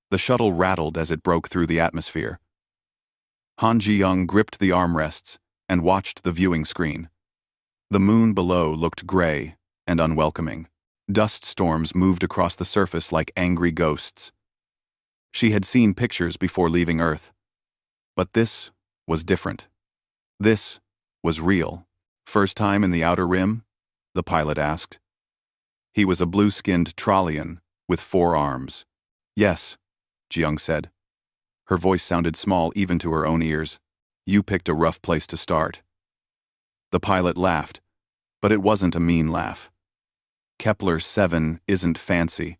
The shuttle rattled as it broke through the atmosphere. Han Ji-young gripped the armrests and watched the viewing screen. The moon below looked gray and unwelcoming. Dust storms moved across the surface like angry ghosts. She had seen pictures before leaving Earth. But this was different. This was real. "First time in the Outer Rim?" the pilot asked. He was a blue-skinned Trollian with 4 arms. "Yes," Ji-young said. Her voice sounded small even to her own ears. "You picked a rough place to start." The pilot laughed, but it wasn't a mean laugh. "Kepler 7 isn't fancy,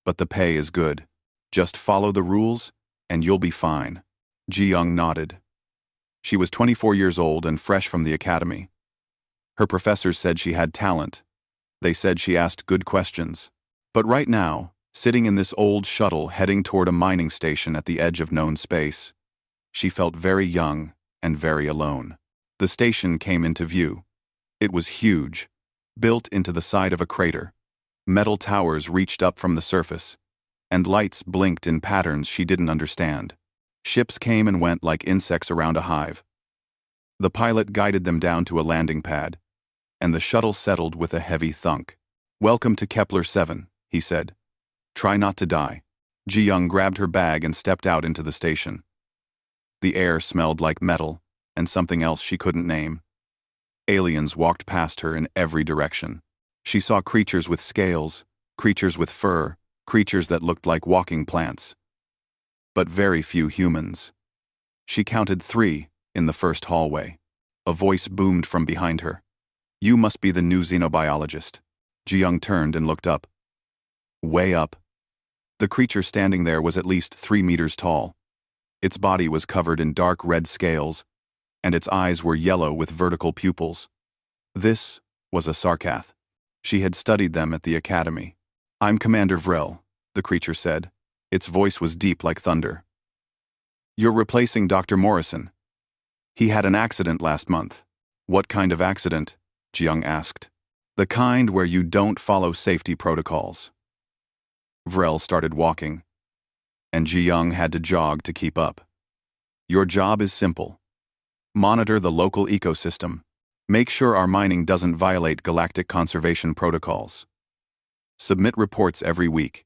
but the pay is good. Just follow the rules, and you'll be fine." Ji-young nodded. She was 24 years old and fresh from the academy. Her professors said she had talent. They said she asked good questions. But right now, sitting in this old shuttle heading toward a mining station at the edge of known space, she felt very young and very alone. The station came into view. It was huge, built into the side of a crater. Metal towers reached up from the surface, and lights blinked in patterns she didn't understand. Ships came and went like insects around a hive. The pilot guided them down to a landing pad, and the shuttle settled with a heavy thunk. "Welcome to Kepler 7, he said. "Try not to die." Ji-young grabbed her bag and stepped out into the station. The air smelled like metal and something else she couldn't name. Aliens walked past her in every direction. She saw creatures with scales, creatures with fur, creatures that looked like walking plants. But very few humans. She counted 3 in the first hallway. A voice boomed from behind her. "You must be the new xenobiologist." Ji-young turned and looked up. Way up. The creature standing there was at least 3 meters tall. Its body was covered in dark red scales, and its eyes were yellow with vertical pupils. This was a Sarkath. She had studied them at the academy. "I'm Commander Vrel," the creature said. Its voice was deep like thunder. "You're replacing Dr. Morrison. He had an accident last month." "What kind of accident?" Ji-young asked. "The kind where you don't follow safety protocols." Vrel started walking, and Ji-young had to jog to keep up. "Your job is simple. Monitor the local ecosystem. Make sure our mining doesn't violate galactic conservation protocols. Submit reports every week.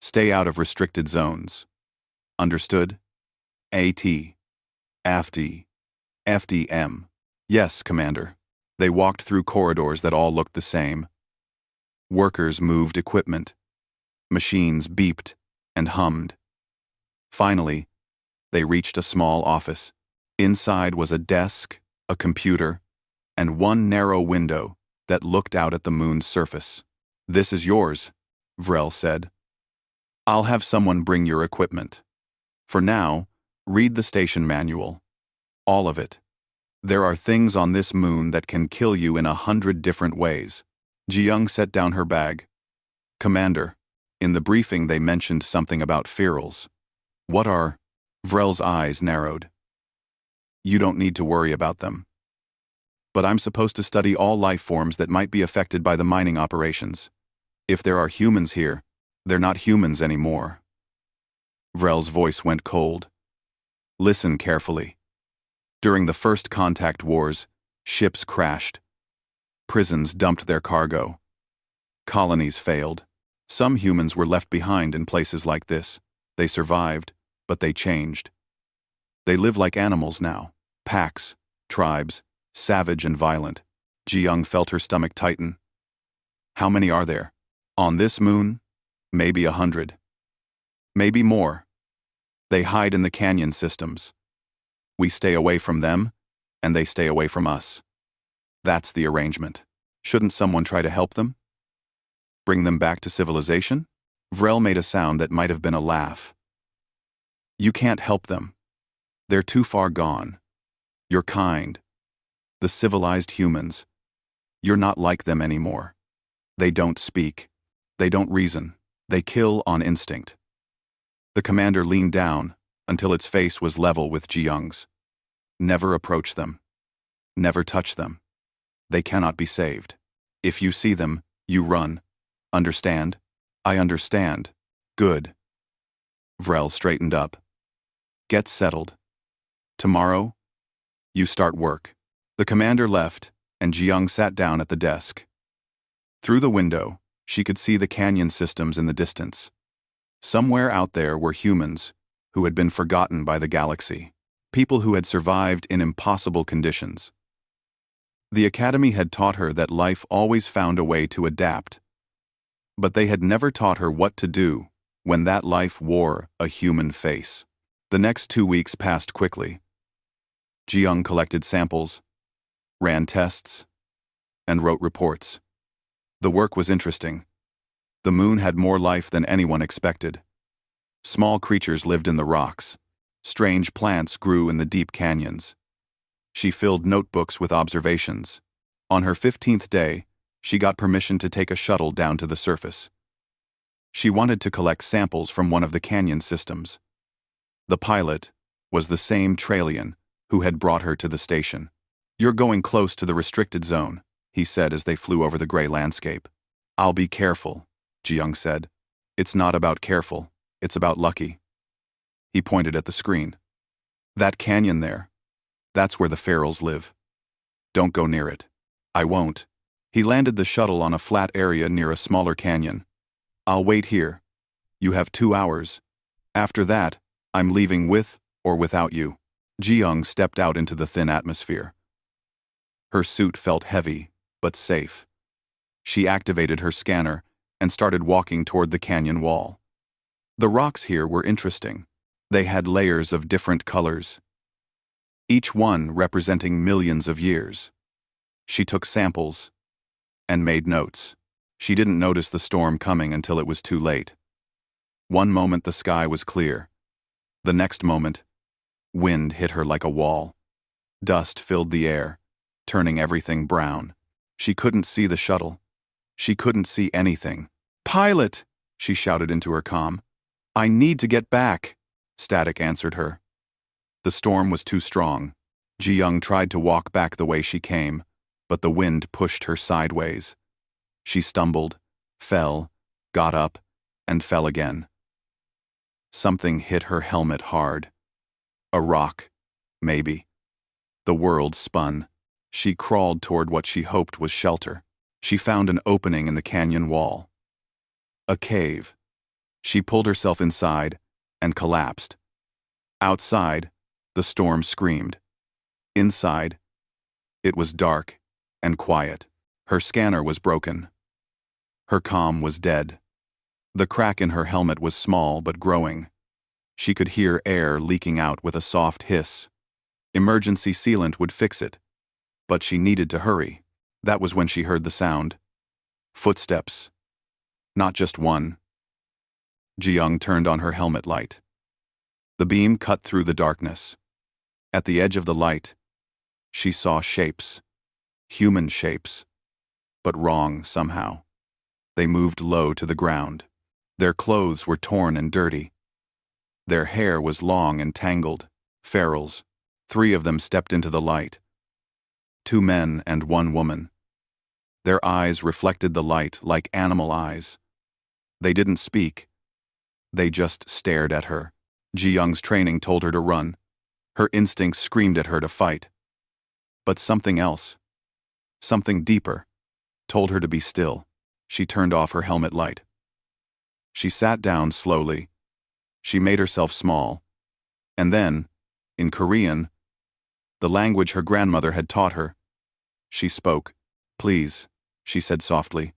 Stay out of restricted zones. Understood?" "AT. AFD. FDM. "Yes, Commander." They walked through corridors that all looked the same. Workers moved equipment. Machines beeped and hummed. Finally, they reached a small office. Inside was a desk, a computer, and one narrow window that looked out at the moon's surface. "This is yours," Vrel said. "I'll have someone bring your equipment. For now, read the station manual. All of it. There are things on this moon that can kill you in 100 different ways." Ji-young set down her bag. "Commander, in the briefing they mentioned something about ferals. What are—" Vrel's eyes narrowed. "You don't need to worry about them. But I'm supposed to study all life forms that might be affected by the mining operations. If there are humans here, they're not humans anymore." Vrel's voice went cold. "Listen carefully. During the first contact wars, ships crashed. Prisons dumped their cargo. Colonies failed. Some humans were left behind in places like this. They survived, but they changed. They live like animals now. Packs, tribes, savage and violent." Ji-young felt her stomach tighten. "How many are there? On this moon? Maybe 100. Maybe more. They hide in the canyon systems. We stay away from them, and they stay away from us. That's the arrangement. Shouldn't someone try to help them? Bring them back to civilization?" Vrel made a sound that might have been a laugh. "You can't help them. They're too far gone. Your kind, the civilized humans, you're not like them anymore. They don't speak. They don't reason. They kill on instinct." The commander leaned down until its face was level with Ji-young's. "Never approach them. Never touch them. They cannot be saved. If you see them, you run. Understand?" "I understand." "Good." Vrel straightened up. Get settled. Tomorrow, you start work. The commander left, and Jiyoung sat down at the desk. Through the window, she could see the canyon systems in the distance. Somewhere out there were humans who had been forgotten by the galaxy, people who had survived in impossible conditions. The Academy had taught her that life always found a way to adapt, but they had never taught her what to do when that life wore a human face. The next 2 weeks passed quickly. Jiyoung collected samples, ran tests, and wrote reports. The work was interesting. The moon had more life than anyone expected. Small creatures lived in the rocks. Strange plants grew in the deep canyons. She filled notebooks with observations. On her 15th day, she got permission to take a shuttle down to the surface. She wanted to collect samples from one of the canyon systems. The pilot was the same Trailian who had brought her to the station. "You're going close to the restricted zone," he said as they flew over the gray landscape. "I'll be careful," Jiyoung said. "It's not about careful, it's about lucky." He pointed at the screen. "That canyon there, that's where the ferals live. Don't go near it." "I won't." He landed the shuttle on a flat area near a smaller canyon. "I'll wait here. You have 2 hours. After that, I'm leaving with or without you." Jiyoung stepped out into the thin atmosphere. Her suit felt heavy, but safe. She activated her scanner and started walking toward the canyon wall. The rocks here were interesting. They had layers of different colors, each one representing millions of years. She took samples and made notes. She didn't notice the storm coming until it was too late. One moment the sky was clear. The next moment, wind hit her like a wall. Dust filled the air, turning everything brown. She couldn't see the shuttle. She couldn't see anything. "Pilot!" she shouted into her comm. "I need to get back." Static answered her. The storm was too strong. Jiyoung tried to walk back the way she came, but the wind pushed her sideways. She stumbled, fell, got up, and fell again. Something hit her helmet hard. A rock, maybe. The world spun. She crawled toward what she hoped was shelter. She found an opening in the canyon wall. A cave. She pulled herself inside and collapsed. Outside, the storm screamed. Inside, it was dark and quiet. Her scanner was broken. Her comm was dead. The crack in her helmet was small but growing. She could hear air leaking out with a soft hiss. Emergency sealant would fix it, but she needed to hurry. That was when she heard the sound. Footsteps. Not just one. Jiyoung turned on her helmet light. The beam cut through the darkness. At the edge of the light, she saw shapes. Human shapes. But wrong somehow. They moved low to the ground. Their clothes were torn and dirty. Their hair was long and tangled. Ferals. 3 of them stepped into the light. 2 men and 1 woman. Their eyes reflected the light like animal eyes. They didn't speak. They just stared at her. Jiyoung's training told her to run. Her instincts screamed at her to fight. But something else, something deeper, told her to be still. She turned off her helmet light. She sat down slowly. She made herself small. And then, in Korean, the language her grandmother had taught her, she spoke. "Please," she said softly.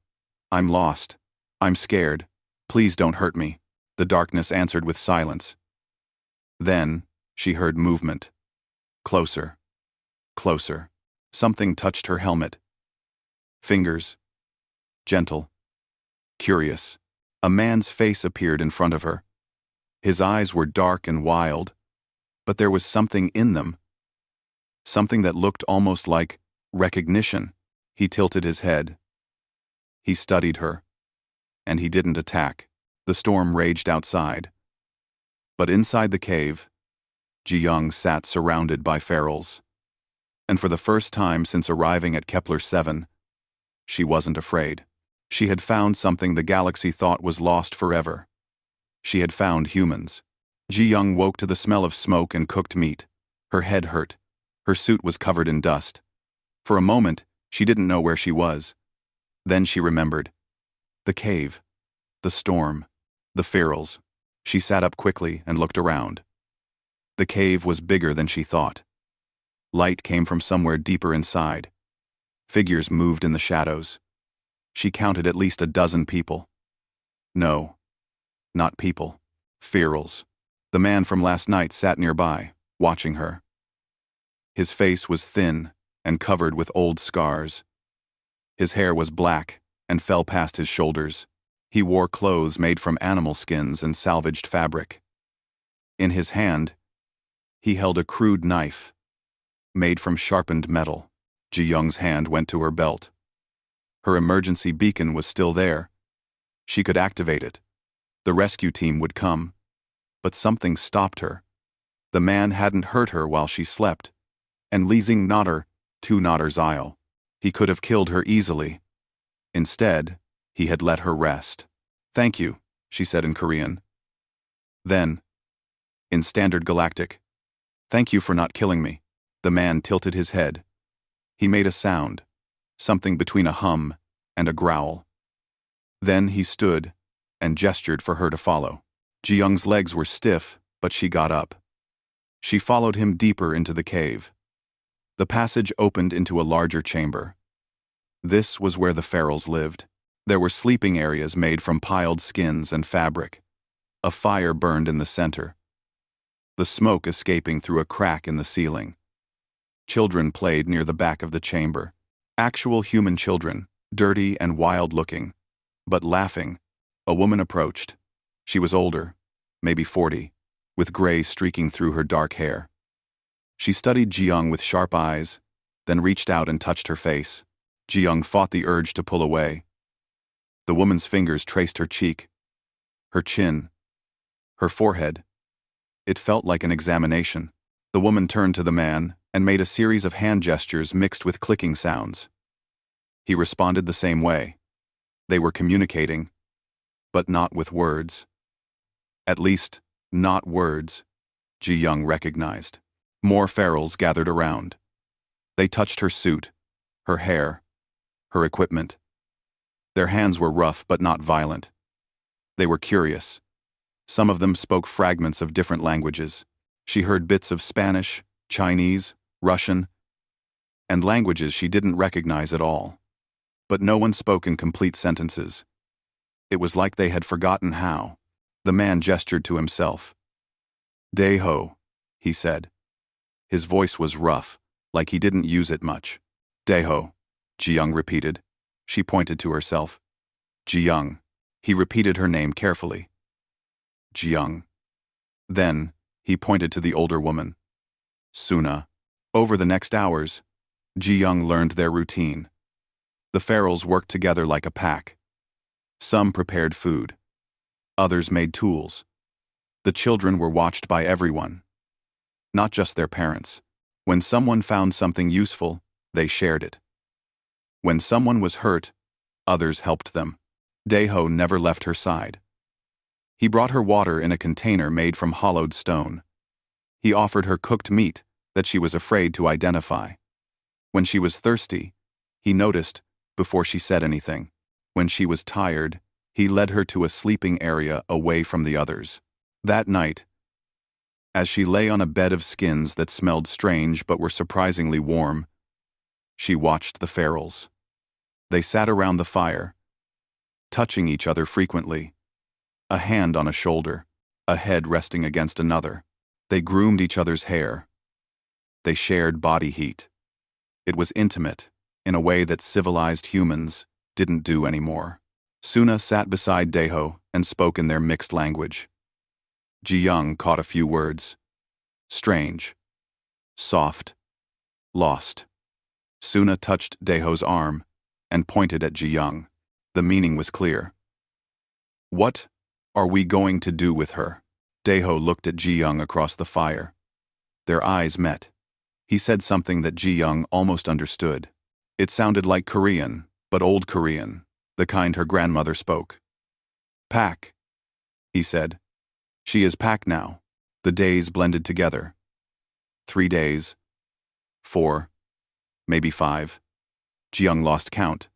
"I'm lost. I'm scared. Please don't hurt me." The darkness answered with silence. Then, she heard movement. Closer. Closer. Something touched her helmet. Fingers. Gentle. Curious. A man's face appeared in front of her. His eyes were dark and wild, but there was something in them. Something that looked almost like recognition. He tilted his head. He studied her. And he didn't attack. The storm raged outside. But inside the cave, Jiyoung sat surrounded by ferals. And for the first time since arriving at Kepler 7, she wasn't afraid. She had found something the galaxy thought was lost forever. She had found humans. Ji-young woke to the smell of smoke and cooked meat. Her head hurt. Her suit was covered in dust. For a moment, she didn't know where she was. Then she remembered. The cave. The storm. The ferals. She sat up quickly and looked around. The cave was bigger than she thought. Light came from somewhere deeper inside. Figures moved in the shadows. She counted at least a dozen people. No, not people. Ferals. The man from last night sat nearby, watching her. His face was thin and covered with old scars. His hair was black and fell past his shoulders. He wore clothes made from animal skins and salvaged fabric. In his hand, he held a crude knife, made from sharpened metal. Ji-young's hand went to her belt. Her emergency beacon was still there. She could activate it. The rescue team would come. But something stopped her. The man hadn't hurt her while she slept, and leasing Notter to Notter's Isle. He could have killed her easily. Instead, he had let her rest. "Thank you," she said in Korean. Then, in Standard Galactic, "Thank you for not killing me." The man tilted his head. He made a sound, something between a hum and a growl. Then he stood and gestured for her to follow. Ji-young's legs were stiff, but she got up. She followed him deeper into the cave. The passage opened into a larger chamber. This was where the ferals lived. There were sleeping areas made from piled skins and fabric. A fire burned in the center, the smoke escaping through a crack in the ceiling. Children played near the back of the chamber. Actual human children, dirty and wild-looking, but laughing. A woman approached. She was older, maybe 40, with gray streaking through her dark hair. She studied Ji-young with sharp eyes, then reached out and touched her face. Ji-young fought the urge to pull away. The woman's fingers traced her cheek, her chin, her forehead. It felt like an examination. The woman turned to the man and made a series of hand gestures mixed with clicking sounds. He responded the same way. They were communicating, but not with words. At least, not words, Ji-young recognized. More ferals gathered around. They touched her suit, her hair, her equipment. Their hands were rough but not violent. They were curious. Some of them spoke fragments of different languages. She heard bits of Spanish, Chinese, Russian, and languages she didn't recognize at all. But no one spoke in complete sentences. It was like they had forgotten how. The man gestured to himself. "Daeho," he said. His voice was rough, like he didn't use it much. "Daeho," Ji-young repeated. She pointed to herself. "Ji-young." He repeated her name carefully. "Ji-young." Then, he pointed to the older woman. "Suna." Over the next hours, Ji-young learned their routine. The ferals worked together like a pack. Some prepared food. Others made tools. The children were watched by everyone, not just their parents. When someone found something useful, they shared it. When someone was hurt, others helped them. Daeho never left her side. He brought her water in a container made from hollowed stone. He offered her cooked meat that she was afraid to identify. When she was thirsty, he noticed before she said anything. When she was tired, he led her to a sleeping area away from the others. That night, as she lay on a bed of skins that smelled strange but were surprisingly warm, she watched the ferals. They sat around the fire, touching each other frequently, a hand on a shoulder, a head resting against another. They groomed each other's hair. They shared body heat. It was intimate, in a way that civilized humans didn't do anymore. Suna sat beside Daeho and spoke in their mixed language. Ji-young caught a few words. Strange. Soft. Lost. Suna touched Daeho's arm and pointed at Ji-young. The meaning was clear. "What are we going to do with her?" Daeho looked at Ji-young across the fire. Their eyes met. He said something that Ji-young almost understood. It sounded like Korean, but old Korean, the kind her grandmother spoke. "Pack," he said. "She is packed now." The days blended together. 3 days, 4, maybe 5. Ji-young lost count.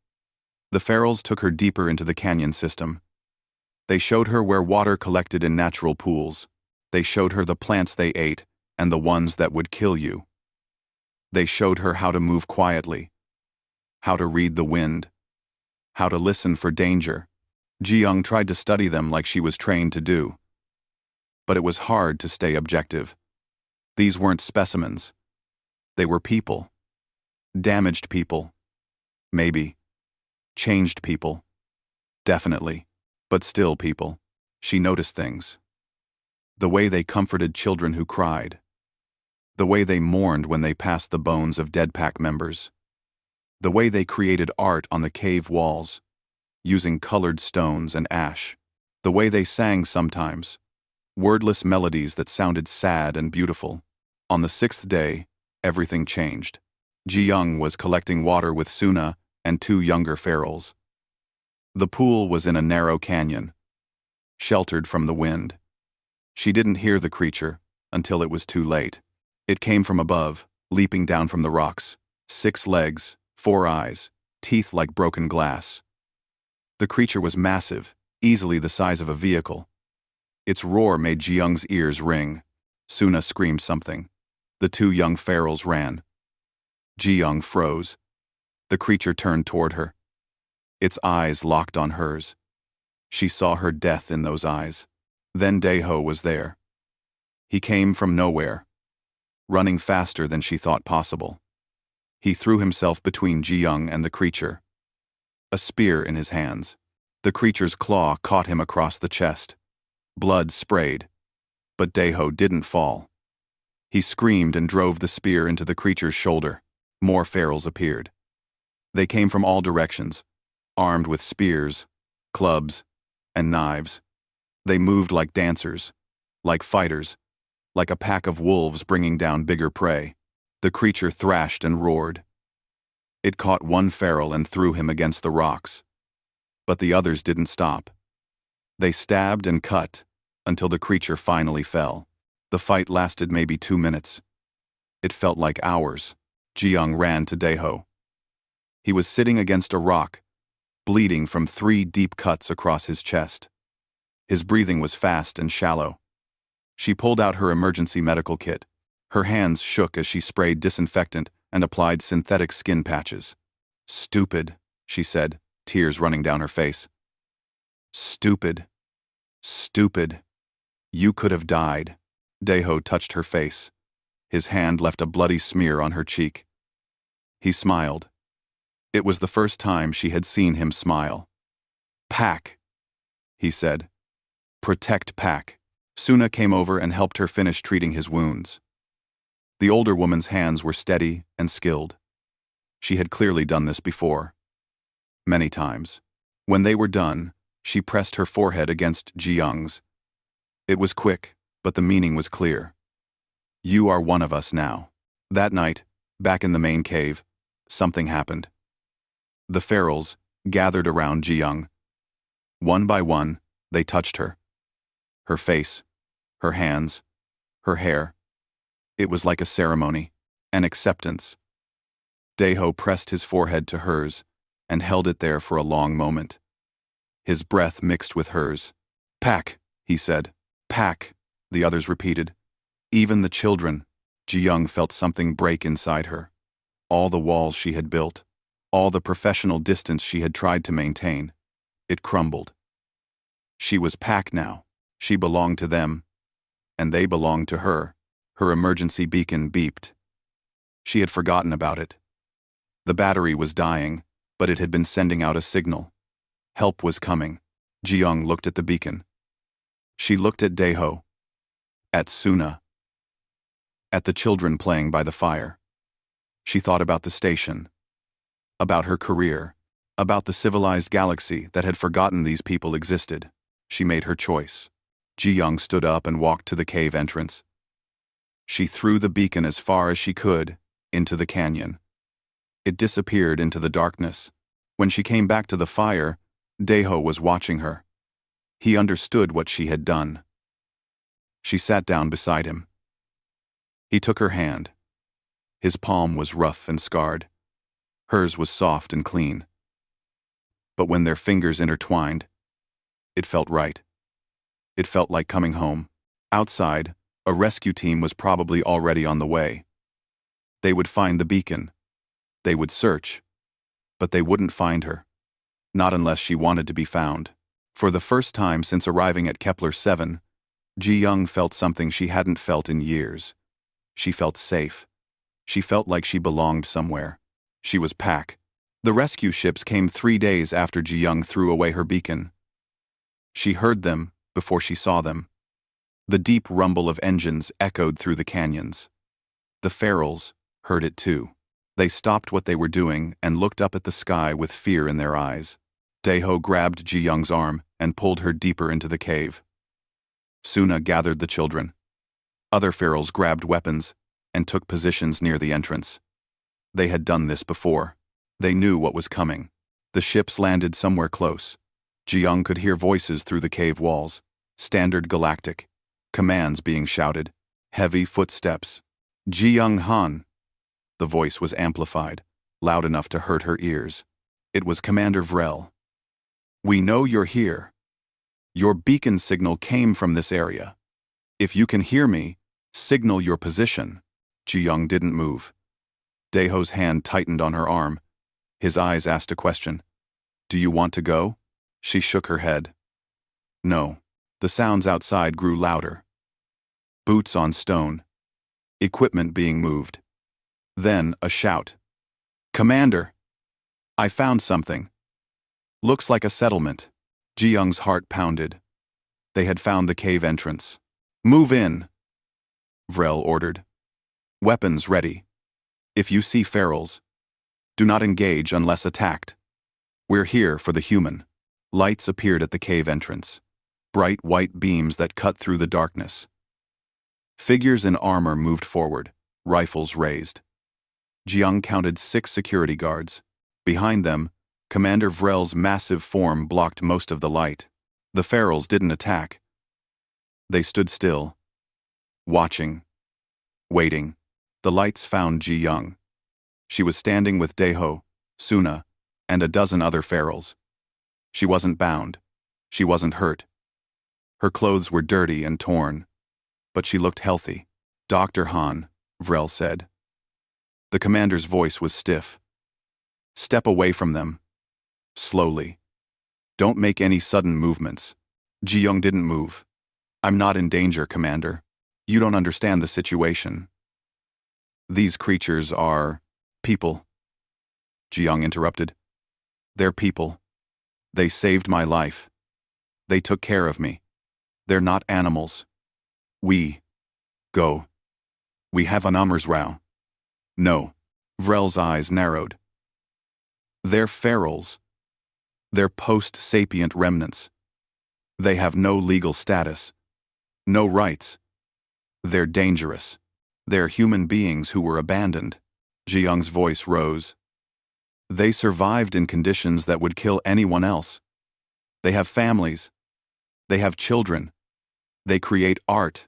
The ferals took her deeper into the canyon system. They showed her where water collected in natural pools. They showed her the plants they ate and the ones that would kill you. They showed her how to move quietly, how to read the wind, how to listen for danger. Ji-young tried to study them like she was trained to do. But it was hard to stay objective. These weren't specimens. They were people. Damaged people. Maybe. Changed people. Definitely. But still people. She noticed things. The way they comforted children who cried. The way they mourned when they passed the bones of dead pack members. The way they created art on the cave walls, using colored stones and ash. The way they sang sometimes, wordless melodies that sounded sad and beautiful. On the 6th day, everything changed. Ji-young was collecting water with Suna and 2 younger ferals. The pool was in a narrow canyon, sheltered from the wind. She didn't hear the creature until it was too late. It came from above, leaping down from the rocks, 6 legs, 4 eyes, teeth like broken glass. The creature was massive, easily the size of a vehicle. Its roar made Ji-young's ears ring. Suna screamed something. The 2 young ferals ran. Ji-young froze. The creature turned toward her. Its eyes locked on hers. She saw her death in those eyes. Then Daeho was there. He came from nowhere, running faster than she thought possible. He threw himself between Ji-young and the creature, a spear in his hands. The creature's claw caught him across the chest. Blood sprayed, but Daeho didn't fall. He screamed and drove the spear into the creature's shoulder. More ferals appeared. They came from all directions, armed with spears, clubs, and knives. They moved like dancers, like fighters, like a pack of wolves bringing down bigger prey. The creature thrashed and roared. It caught one feral and threw him against the rocks. But the others didn't stop. They stabbed and cut until the creature finally fell. The fight lasted maybe 2 minutes. It felt like hours. Ji-young ran to Daeho. He was sitting against a rock, bleeding from 3 deep cuts across his chest. His breathing was fast and shallow. She pulled out her emergency medical kit. Her hands shook as she sprayed disinfectant and applied synthetic skin patches. "Stupid," she said, tears running down her face. "Stupid. Stupid. You could have died." Daeho touched her face. His hand left a bloody smear on her cheek. He smiled. It was the first time she had seen him smile. "Pack," he said. "Protect Pack." Suna came over and helped her finish treating his wounds. The older woman's hands were steady and skilled. She had clearly done this before. Many times. When they were done, she pressed her forehead against Ji-young's. It was quick, but the meaning was clear. "You are one of us now." That night, back in the main cave, something happened. The ferals gathered around Ji-young. One by one, they touched her. Her face, her hands, her hair. It was like a ceremony, an acceptance. Daeho pressed his forehead to hers and held it there for a long moment. His breath mixed with hers. "Pack," he said. "Pack," the others repeated. Even the children. Ji-young felt something break inside her. All the walls she had built, all the professional distance she had tried to maintain. It crumbled. She was Pack now. She belonged to them, and they belonged to her. Her emergency beacon beeped. She had forgotten about it. The battery was dying, but it had been sending out a signal. Help was coming. Ji-young looked at the beacon. She looked at Daeho, at Suna, at the children playing by the fire. She thought about the station, about her career, about the civilized galaxy that had forgotten these people existed. She made her choice. Ji-young stood up and walked to the cave entrance. She threw the beacon as far as she could into the canyon. It disappeared into the darkness. When she came back to the fire, Daeho was watching her. He understood what she had done. She sat down beside him. He took her hand. His palm was rough and scarred. Hers was soft and clean. But when their fingers intertwined, it felt right. It felt like coming home. Outside, a rescue team was probably already on the way. They would find the beacon. They would search. But they wouldn't find her. Not unless she wanted to be found. For the first time since arriving at Kepler 7, Ji-young felt something she hadn't felt in years. She felt safe. She felt like she belonged somewhere. She was packed. The rescue ships came 3 days after Ji-young threw away her beacon. She heard them before she saw them. The deep rumble of engines echoed through the canyons. The ferals heard it too. They stopped what they were doing and looked up at the sky with fear in their eyes. Daeho grabbed Ji-young's arm and pulled her deeper into the cave. Suna gathered the children. Other ferals grabbed weapons and took positions near the entrance. They had done this before. They knew what was coming. The ships landed somewhere close. Ji-young could hear voices through the cave walls. Standard galactic. Commands being shouted. Heavy footsteps. Ji-young Han. The voice was amplified, loud enough to hurt her ears. It was Commander Vrel. We know you're here. Your beacon signal came from this area. If you can hear me, signal your position. Ji-young didn't move. Daeho's hand tightened on her arm. His eyes asked a question. Do you want to go? She shook her head. No. The sounds outside grew louder. Boots on stone. Equipment being moved. Then a shout. Commander! I found something. Looks like a settlement. Ji-young's heart pounded. They had found the cave entrance. Move in! Vrel ordered. Weapons ready. If you see ferals, do not engage unless attacked. We're here for the human. Lights appeared at the cave entrance. Bright white beams that cut through the darkness. Figures in armor moved forward, rifles raised. Ji-young counted 6 security guards. Behind them, Commander Vrel's massive form blocked most of the light. The ferals didn't attack. They stood still, watching, waiting. The lights found Ji-young. She was standing with Daeho, Suna, and a dozen other ferals. She wasn't bound. She wasn't hurt. Her clothes were dirty and torn, but she looked healthy. Dr. Han, Vrel said. The commander's voice was stiff. Step away from them. Slowly. Don't make any sudden movements. Ji-young didn't move. I'm not in danger, Commander. You don't understand the situation. These creatures are people. Ji-young interrupted. They're people. They saved my life. They took care of me. They're not animals. Go. We have an Amrsrao. No. Vrel's eyes narrowed. They're ferals. They're post-sapient remnants. They have no legal status. No rights. They're dangerous. They're human beings who were abandoned. Ji-young's voice rose. They survived in conditions that would kill anyone else. They have families. They have children. They create art.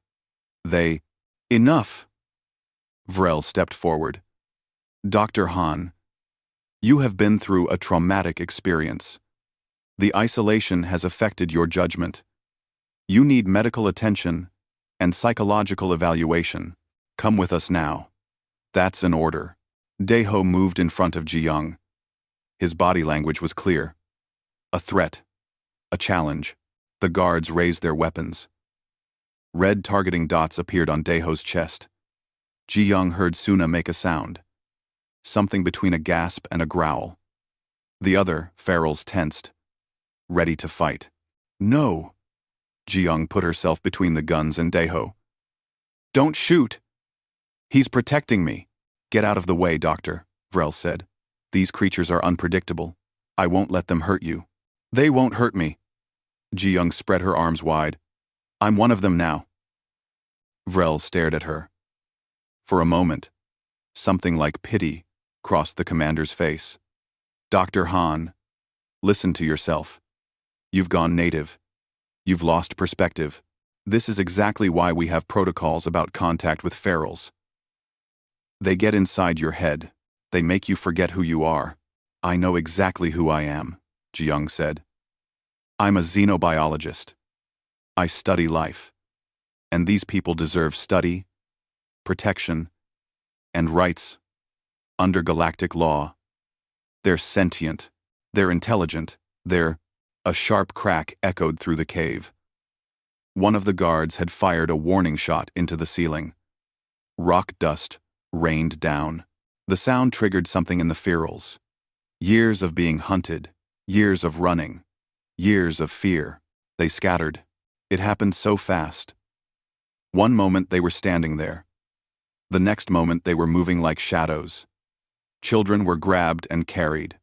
Enough! Vrel stepped forward. Dr. Han, you have been through a traumatic experience. The isolation has affected your judgment. You need medical attention and psychological evaluation. Come with us now. That's an order. Daeho moved in front of Ji-young. His body language was clear. A threat. A challenge. The guards raised their weapons. Red targeting dots appeared on Daeho's chest. Ji-young heard Suna make a sound. Something between a gasp and a growl. The other ferals tensed, ready to fight. No! Ji-young put herself between the guns and Daeho. Don't shoot! He's protecting me. Get out of the way, Doctor, Vrel said. These creatures are unpredictable. I won't let them hurt you. They won't hurt me. Ji-young spread her arms wide. I'm one of them now. Vrel stared at her. For a moment, something like pity crossed the commander's face. Dr. Han, listen to yourself. You've gone native. You've lost perspective. This is exactly why we have protocols about contact with ferals. They get inside your head. They make you forget who you are. I know exactly who I am, Ji-young said. I'm a xenobiologist. I study life. And these people deserve study, protection, and rights under galactic law. They're sentient. They're intelligent. A sharp crack echoed through the cave. One of the guards had fired a warning shot into the ceiling. Rock dust rained down. The sound triggered something in the ferals. Years of being hunted, years of running, years of fear. They scattered. It happened so fast. One moment they were standing there. The next moment they were moving like shadows. Children were grabbed and carried.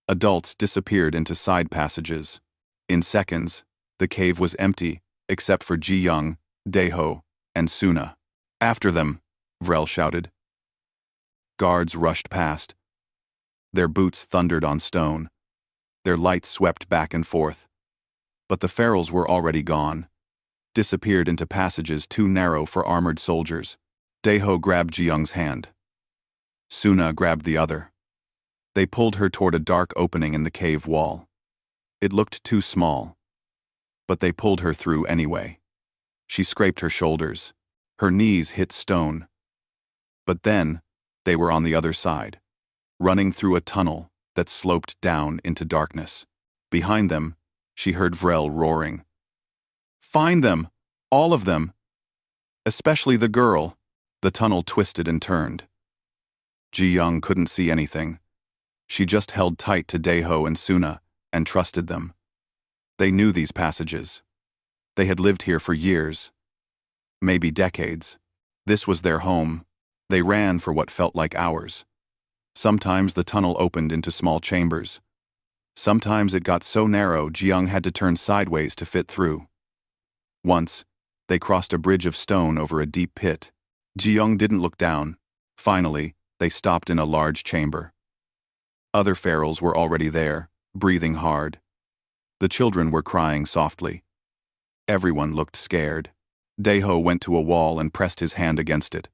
Adults disappeared into side passages. In seconds, the cave was empty, except for Ji-young, Daeho, and Suna. After them, Vrel shouted. Guards rushed past. Their boots thundered on stone. Their lights swept back and forth. But the ferals were already gone, disappeared into passages too narrow for armored soldiers. Daeho grabbed Ji-young's hand. Suna grabbed the other. They pulled her toward a dark opening in the cave wall. It looked too small, but they pulled her through anyway. She scraped her shoulders. Her knees hit stone. But then, they were on the other side, running through a tunnel that sloped down into darkness. Behind them, she heard Vrel roaring. Find them! All of them! Especially the girl. The tunnel twisted and turned. Ji-young couldn't see anything. She just held tight to Daeho and Suna and trusted them. They knew these passages. They had lived here for years, maybe decades. This was their home. They ran for what felt like hours. Sometimes the tunnel opened into small chambers. Sometimes it got so narrow Ji-young had to turn sideways to fit through. Once, they crossed a bridge of stone over a deep pit. Ji-young didn't look down. Finally, they stopped in a large chamber. Other ferals were already there, breathing hard. The children were crying softly. Everyone looked scared. Daeho went to a wall and pressed his hand against it.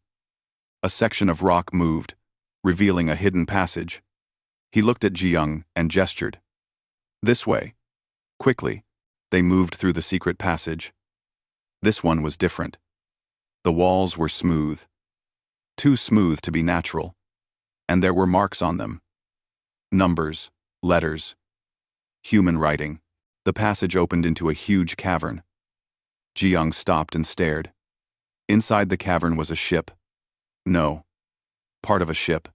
A section of rock moved, revealing a hidden passage. He looked at Ji-young and gestured. This way. Quickly, they moved through the secret passage. This one was different. The walls were smooth. Too smooth to be natural. And there were marks on them. Numbers, letters, human writing. The passage opened into a huge cavern. Ji-young stopped and stared. Inside the cavern was a ship. No. Part of a ship.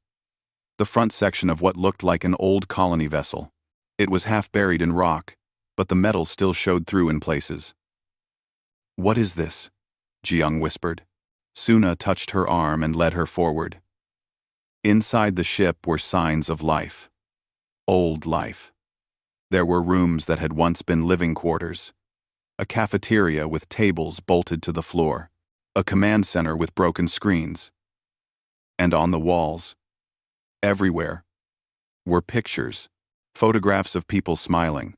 The front section of what looked like an old colony vessel. It was half buried in rock, but the metal still showed through in places. What is this? Ji-young whispered. Suna touched her arm and led her forward. Inside the ship were signs of life. Old life. There were rooms that had once been living quarters. A cafeteria with tables bolted to the floor. A command center with broken screens. And on the walls, everywhere, were pictures. Photographs of people smiling,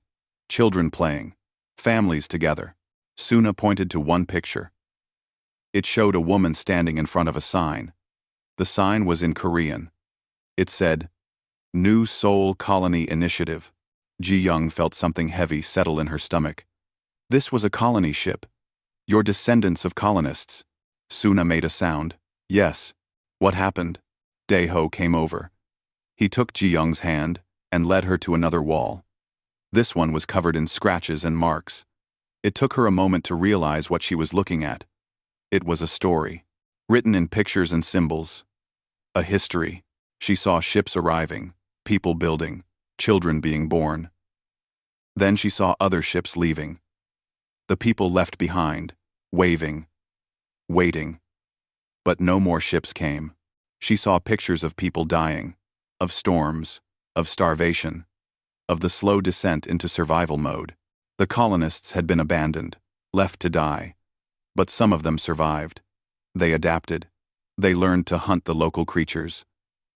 children playing, families together. Suna pointed to one picture. It showed a woman standing in front of a sign. The sign was in Korean. It said, New Seoul Colony Initiative. Ji-young felt something heavy settle in her stomach. This was a colony ship. Your descendants of colonists. Suna made a sound. Yes. What happened? Daeho came over. He took Ji-young's hand and led her to another wall. This one was covered in scratches and marks. It took her a moment to realize what she was looking at. It was a story, written in pictures and symbols. A history. She saw ships arriving, people building, children being born. Then she saw other ships leaving. The people left behind, waving, waiting. But no more ships came. She saw pictures of people dying, of storms, of starvation, of the slow descent into survival mode. The colonists had been abandoned, left to die. But some of them survived. They adapted. They learned to hunt the local creatures.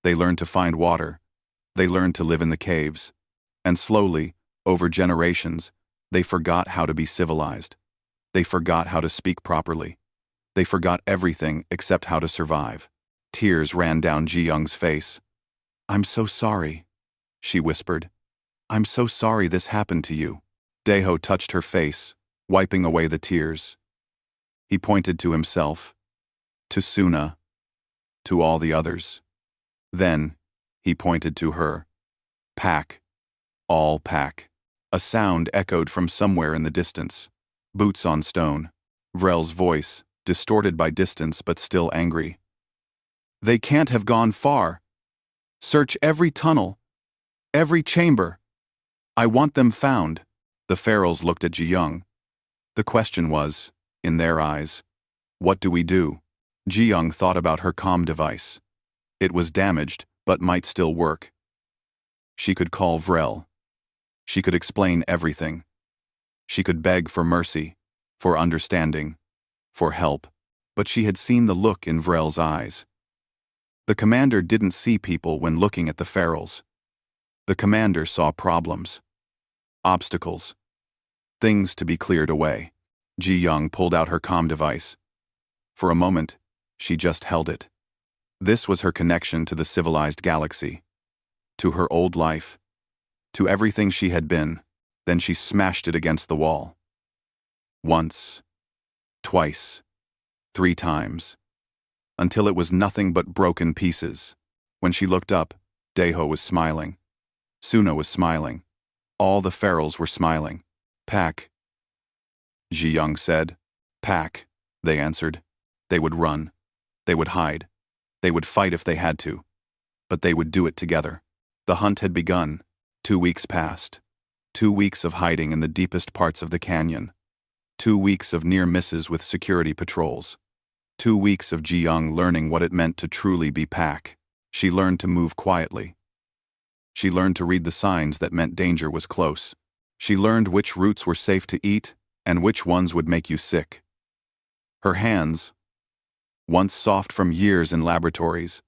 They learned to find water. They learned to live in the caves. And slowly, over generations, they forgot how to be civilized. They forgot how to speak properly. They forgot everything except how to survive. Tears ran down Ji Young's face. "I'm so sorry," she whispered. "I'm so sorry this happened to you." Daeho touched her face, wiping away the tears. He pointed to himself, to Suna, to all the others. Then, he pointed to her. "Pack. All pack." A sound echoed from somewhere in the distance. Boots on stone. Vrel's voice, distorted by distance but still angry. "They can't have gone far. Search every tunnel, every chamber. I want them found." The ferals looked at Ji Young. The question was, in their eyes, what do we do? Ji Young thought about her comm device. It was damaged, but might still work. She could call Vrel. She could explain everything. She could beg for mercy, for understanding, for help, but she had seen the look in Vrel's eyes. The commander didn't see people when looking at the ferals. The commander saw problems, obstacles, things to be cleared away. Ji Young pulled out her comm device. For a moment, she just held it. This was her connection to the civilized galaxy, to her old life, to everything she had been. Then she smashed it against the wall. Once, twice, 3 times, until it was nothing but broken pieces. When she looked up, Daeho was smiling. Suna was smiling. All the ferals were smiling. "Pack," Ji Young said. "Pack," they answered. They would run. They would hide. They would fight if they had to. But they would do it together. The hunt had begun. 2 weeks passed. 2 weeks of hiding in the deepest parts of the canyon. 2 weeks of near misses with security patrols. 2 weeks of Ji Young learning what it meant to truly be Pack. She learned to move quietly. She learned to read the signs that meant danger was close. She learned which roots were safe to eat and which ones would make you sick. Her hands, once soft from years in laboratories,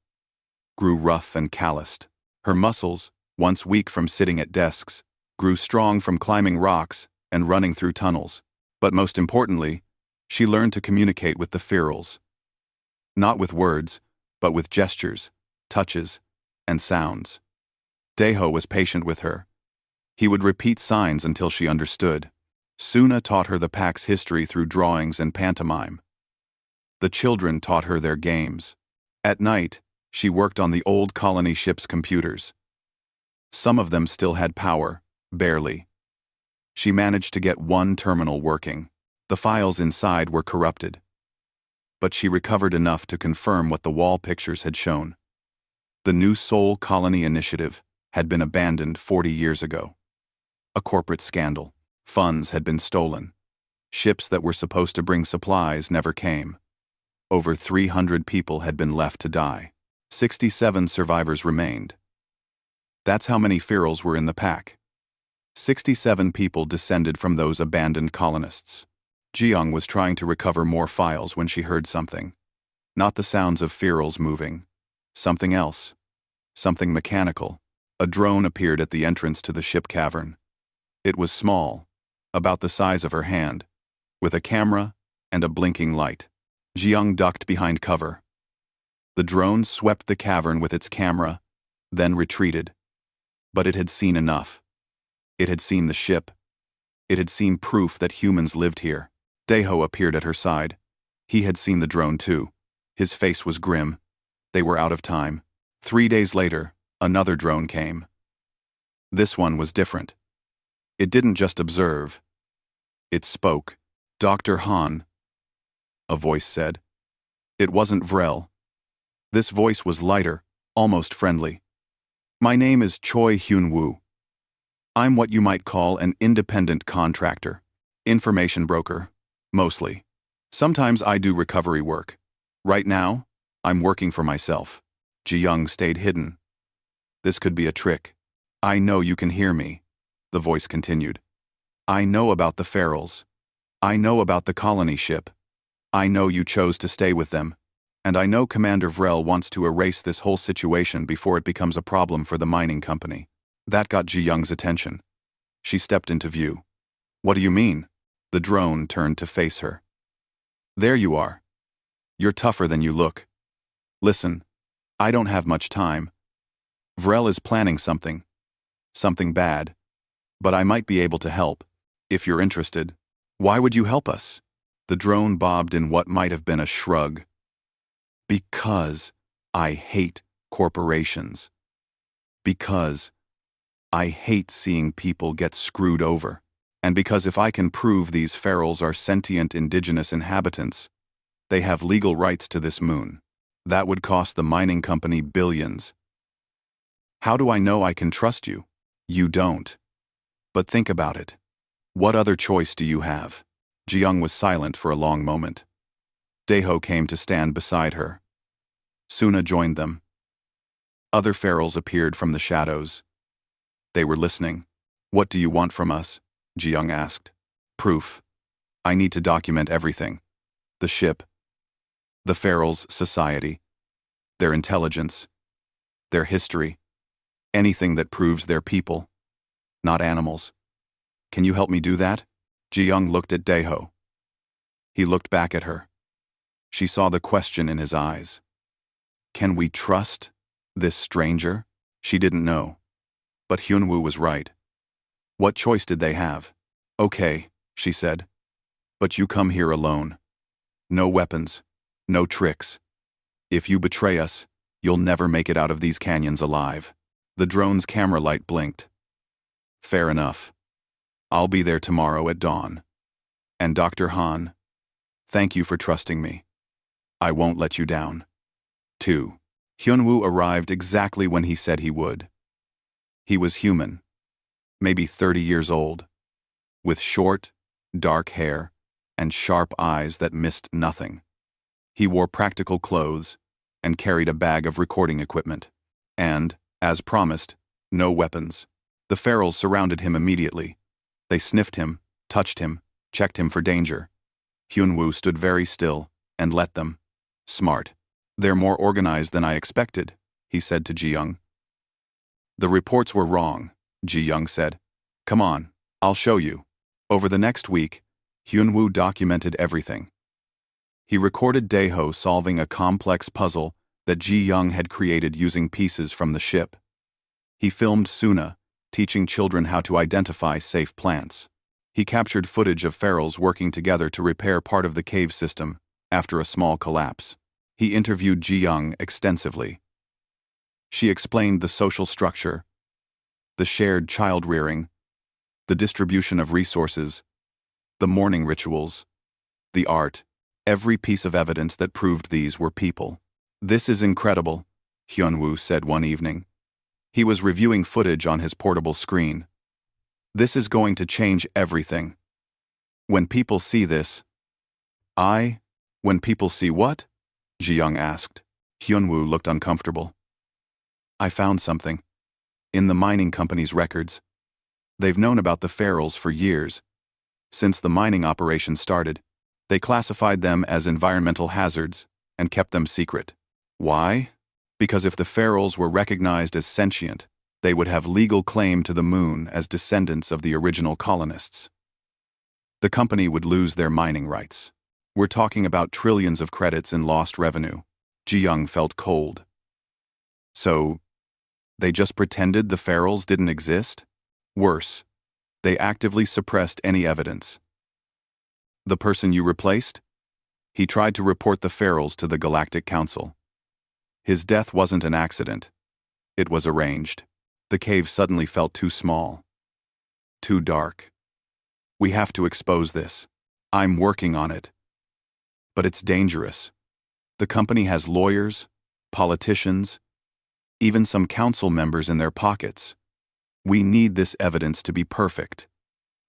grew rough and calloused. Her muscles, once weak from sitting at desks, grew strong from climbing rocks and running through tunnels. But most importantly, she learned to communicate with the ferals. Not with words, but with gestures, touches, and sounds. Daeho was patient with her. He would repeat signs until she understood. Suna taught her the pack's history through drawings and pantomime. The children taught her their games. At night, she worked on the old colony ship's computers. Some of them still had power, barely. She managed to get one terminal working. The files inside were corrupted. But she recovered enough to confirm what the wall pictures had shown. The New Soul Colony Initiative had been abandoned 40 years ago. A corporate scandal. Funds had been stolen. Ships that were supposed to bring supplies never came. Over 300 people had been left to die. 67 survivors remained. That's how many ferals were in the pack. 67 people descended from those abandoned colonists. Ji Young was trying to recover more files when she heard something. Not the sounds of ferals moving. Something else. Something mechanical. A drone appeared at the entrance to the ship cavern. It was small, about the size of her hand, with a camera and a blinking light. Ji Young ducked behind cover. The drone swept the cavern with its camera, then retreated. But it had seen enough. It had seen the ship. It had seen proof that humans lived here. Daeho appeared at her side. He had seen the drone too. His face was grim. They were out of time. 3 days later, another drone came. This one was different. It didn't just observe. It spoke. "Dr. Han," a voice said. It wasn't Vrel. This voice was lighter, almost friendly. "My name is Choi Hyun Woo. I'm what you might call an independent contractor. Information broker, mostly. Sometimes I do recovery work. Right now, I'm working for myself." Ji Young stayed hidden. "This could be a trick. I know you can hear me," the voice continued. "I know about the ferals. I know about the colony ship. I know you chose to stay with them. And I know Commander Vrel wants to erase this whole situation before it becomes a problem for the mining company." That got Ji Young's attention. She stepped into view. "What do you mean?" The drone turned to face her. There you are. You're tougher than you look. Listen, I don't have much time. Vrel is planning something. Something bad. But I might be able to help, if you're interested. Why would you help us? The drone bobbed in what might have been a shrug. Because I hate corporations. Because I hate seeing people get screwed over. And because if I can prove these ferals are sentient indigenous inhabitants, they have legal rights to this moon. That would cost the mining company billions. How do I know I can trust you? You don't. But think about it. What other choice do you have? Jiyoung was silent for a long moment. Daeho came to stand beside her. Suna joined them. Other ferals appeared from the shadows. They were listening. What do you want from us? Jiyoung asked. Proof. I need to document everything. The ship. The ferals' society. Their intelligence. Their history. Anything that proves they're people. Not animals. Can you help me do that? Jiyoung looked at Daeho. He looked back at her. She saw the question in his eyes. Can we trust this stranger? She didn't know. But Hyunwoo was right. What choice did they have? Okay, she said. But you come here alone. No weapons. No tricks. If you betray us, you'll never make it out of these canyons alive. The drone's camera light blinked. Fair enough. I'll be there tomorrow at dawn. And Dr. Han, thank you for trusting me. I won't let you down. 2. Hyunwoo arrived exactly when he said he would. He was human, maybe 30 years old, with short, dark hair and sharp eyes that missed nothing. He wore practical clothes and carried a bag of recording equipment. And, as promised, no weapons. The ferals surrounded him immediately. They sniffed him, touched him, checked him for danger. Hyunwoo stood very still and let them. Smart. They're more organized than I expected, he said to Jiyoung. The reports were wrong, Jiyoung said. Come on, I'll show you. Over the next week, Hyunwoo documented everything. He recorded Daeho solving a complex puzzle that Jiyoung had created using pieces from the ship. He filmed Suna, teaching children how to identify safe plants. He captured footage of ferals working together to repair part of the cave system after a small collapse. He interviewed Jiyoung extensively. She explained the social structure, the shared child-rearing, the distribution of resources, the mourning rituals, the art, every piece of evidence that proved these were people. This is incredible, Hyunwoo said one evening. He was reviewing footage on his portable screen. This is going to change everything. When people see this... When people see what? Jiyoung asked. Hyunwoo looked uncomfortable. I found something. In the mining company's records. They've known about the ferals for years. Since the mining operation started, they classified them as environmental hazards and kept them secret. Why? Because if the ferals were recognized as sentient, they would have legal claim to the moon as descendants of the original colonists. The company would lose their mining rights. We're talking about trillions of credits in lost revenue. Jiyoung felt cold. So, they just pretended the ferals didn't exist? Worse, they actively suppressed any evidence. The person you replaced? He tried to report the ferals to the Galactic Council. His death wasn't an accident. It was arranged. The cave suddenly felt too small. Too dark. We have to expose this. I'm working on it. But it's dangerous. The company has lawyers, politicians, even some council members in their pockets. We need this evidence to be perfect,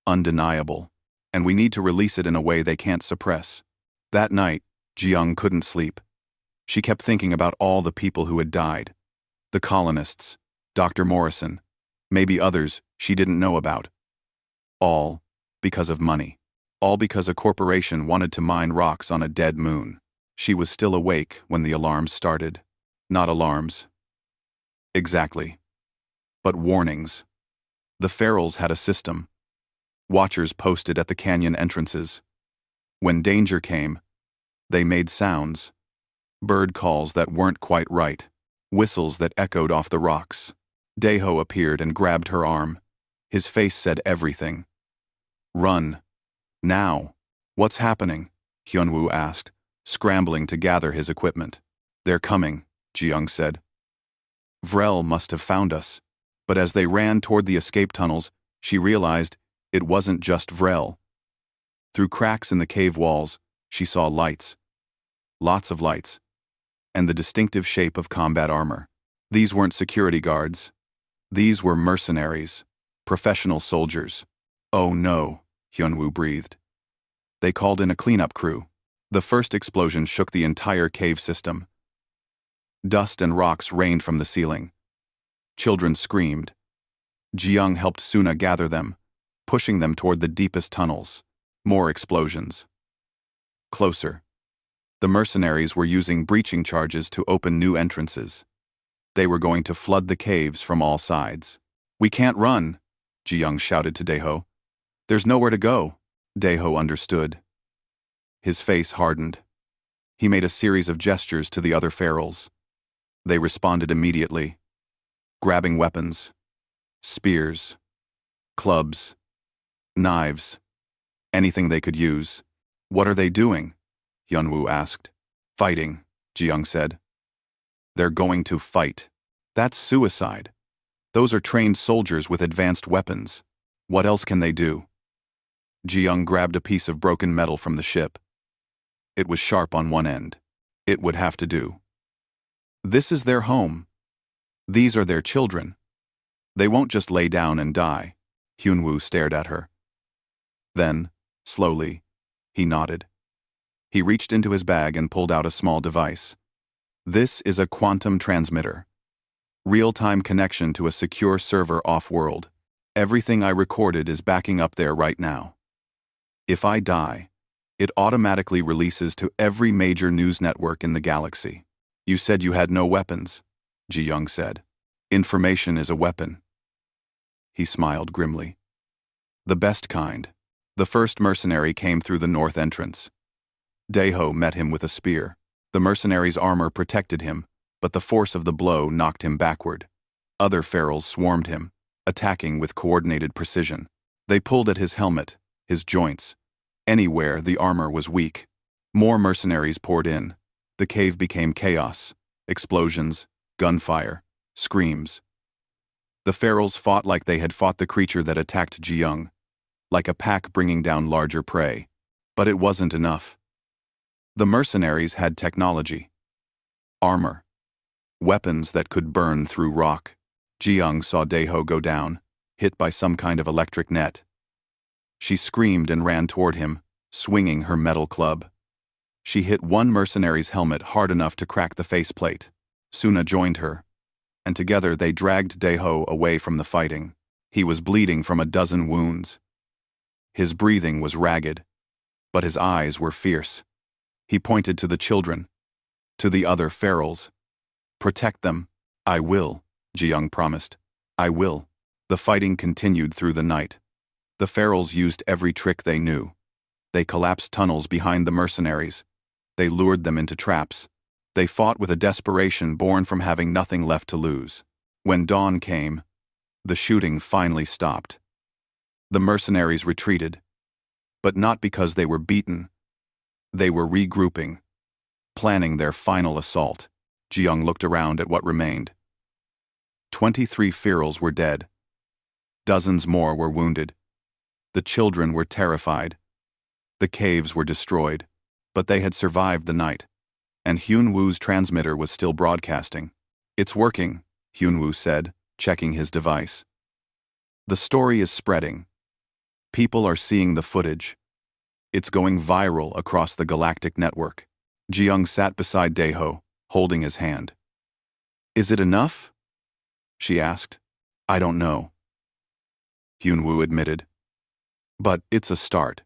undeniable, and we need to release it in a way they can't suppress. That night, Jiyoung couldn't sleep. She kept thinking about all the people who had died. The colonists, Dr. Morrison, maybe others she didn't know about. All because of money. All because a corporation wanted to mine rocks on a dead moon. She was still awake when the alarms started. Not alarms. Exactly. But warnings. The ferals had a system. Watchers posted at the canyon entrances. When danger came, they made sounds. Bird calls that weren't quite right. Whistles that echoed off the rocks. Daeho appeared and grabbed her arm. His face said everything. "Run. Now." "What's happening?" Hyunwoo asked, scrambling to gather his equipment. "They're coming," Ji-young said. Vrel must have found us. But as they ran toward the escape tunnels, she realized it wasn't just Vrel. Through cracks in the cave walls, she saw lights. Lots of lights. And the distinctive shape of combat armor. These weren't security guards. These were mercenaries. Professional soldiers. "Oh no," Hyunwoo breathed. They called in a cleanup crew. The first explosion shook the entire cave system. Dust and rocks rained from the ceiling. Children screamed. Ji-young helped Suna gather them, pushing them toward the deepest tunnels. More explosions. Closer. The mercenaries were using breaching charges to open new entrances. They were going to flood the caves from all sides. "We can't run," Ji-young shouted to Daeho. "There's nowhere to go." Daeho understood. His face hardened. He made a series of gestures to the other ferals. They responded immediately, grabbing weapons, spears, clubs, knives, anything they could use. "What are they doing?" Hyunwoo asked. "Fighting," Ji-young said. "They're going to fight. That's suicide. Those are trained soldiers with advanced weapons. What else can they do?" Ji-young grabbed a piece of broken metal from the ship. It was sharp on one end. It would have to do. "This is their home. These are their children. They won't just lay down and die." Hyunwoo stared at her. Then, slowly, he nodded. He reached into his bag and pulled out a small device. "This is a quantum transmitter. Real-time connection to a secure server off-world. Everything I recorded is backing up there right now. If I die, it automatically releases to every major news network in the galaxy." "You said you had no weapons," Ji-young said. "Information is a weapon." He smiled grimly. "The best kind." The first mercenary came through the north entrance. Daeho met him with a spear. The mercenary's armor protected him, but the force of the blow knocked him backward. Other ferals swarmed him, attacking with coordinated precision. They pulled at his helmet, his joints. Anywhere the armor was weak. More mercenaries poured in. The cave became chaos. Explosions, gunfire, screams. The ferals fought like they had fought the creature that attacked Ji-young, like a pack bringing down larger prey. But it wasn't enough. The mercenaries had technology. Armor. Weapons that could burn through rock. Ji-young saw Daeho go down, hit by some kind of electric net. She screamed and ran toward him, swinging her metal club. She hit one mercenary's helmet hard enough to crack the faceplate. Suna joined her, and together they dragged Daeho away from the fighting. He was bleeding from a dozen wounds. His breathing was ragged, but his eyes were fierce. He pointed to the children, to the other ferals. "Protect them." "I will," Ji-young promised. "I will." The fighting continued through the night. The ferals used every trick they knew. They collapsed tunnels behind the mercenaries. They lured them into traps. They fought with a desperation born from having nothing left to lose. When dawn came, the shooting finally stopped. The mercenaries retreated, but not because they were beaten. They were regrouping, planning their final assault. Ji-young looked around at what remained. 23 ferals were dead. Dozens more were wounded. The children were terrified. The caves were destroyed, but they had survived the night, and Hyunwoo's transmitter was still broadcasting. "It's working," Hyunwoo said, checking his device. "The story is spreading. People are seeing the footage. It's going viral across the galactic network." Ji-young sat beside Daeho, holding his hand. "Is it enough?" she asked. "I don't know," Hyunwoo admitted. "But it's a start."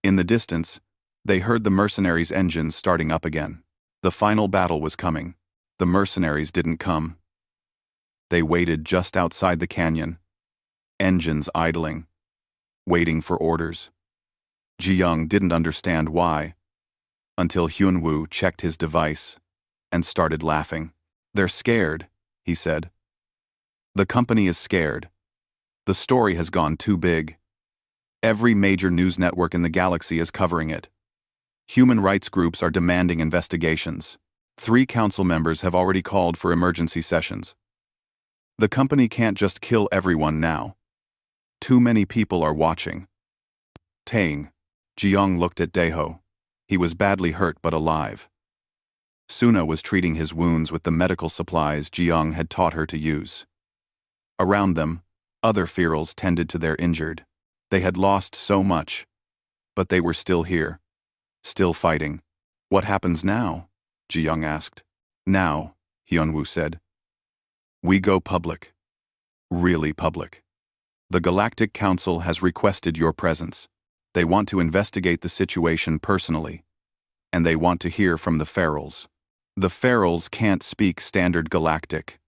In the distance, they heard the mercenaries' engines starting up again. The final battle was coming. The mercenaries didn't come. They waited just outside the canyon, engines idling, waiting for orders. Ji-young didn't understand why, until Hyun-woo checked his device and started laughing. "They're scared," he said. "The company is scared. The story has gone too big. Every major news network in the galaxy is covering it. Human rights groups are demanding investigations. 3 council members have already called for emergency sessions. The company can't just kill everyone now. Too many people are watching." Taeing, Ji-young looked at Daeho. He was badly hurt but alive. Suna was treating his wounds with the medical supplies Ji-young had taught her to use. Around them, other Ferals tended to their injured. They had lost so much, but they were still here, still fighting. "What happens now?" Ji-young asked. "Now," Hyun-woo said, "we go public. Really public. The Galactic Council has requested your presence. They want to investigate the situation personally, and they want to hear from the Ferals. The Ferals can't speak standard Galactic.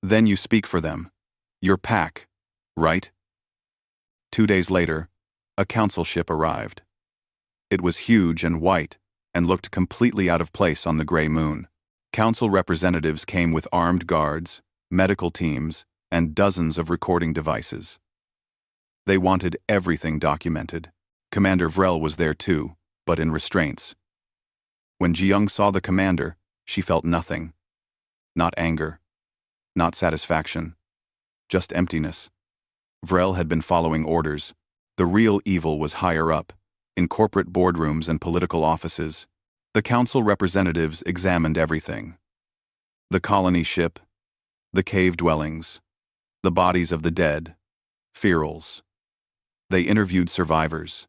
Then you speak for them. Your pack, right?" 2 days later, a council ship arrived. It was huge and white, and looked completely out of place on the gray moon. Council representatives came with armed guards, medical teams, and dozens of recording devices. They wanted everything documented. Commander Vrel was there too, but in restraints. When Ji-young saw the commander, she felt nothing. Not anger. Not satisfaction. Just emptiness. Vrel had been following orders. The real evil was higher up, in corporate boardrooms and political offices. The council representatives examined everything. The colony ship, the cave dwellings, the bodies of the dead, Ferals. They interviewed survivors.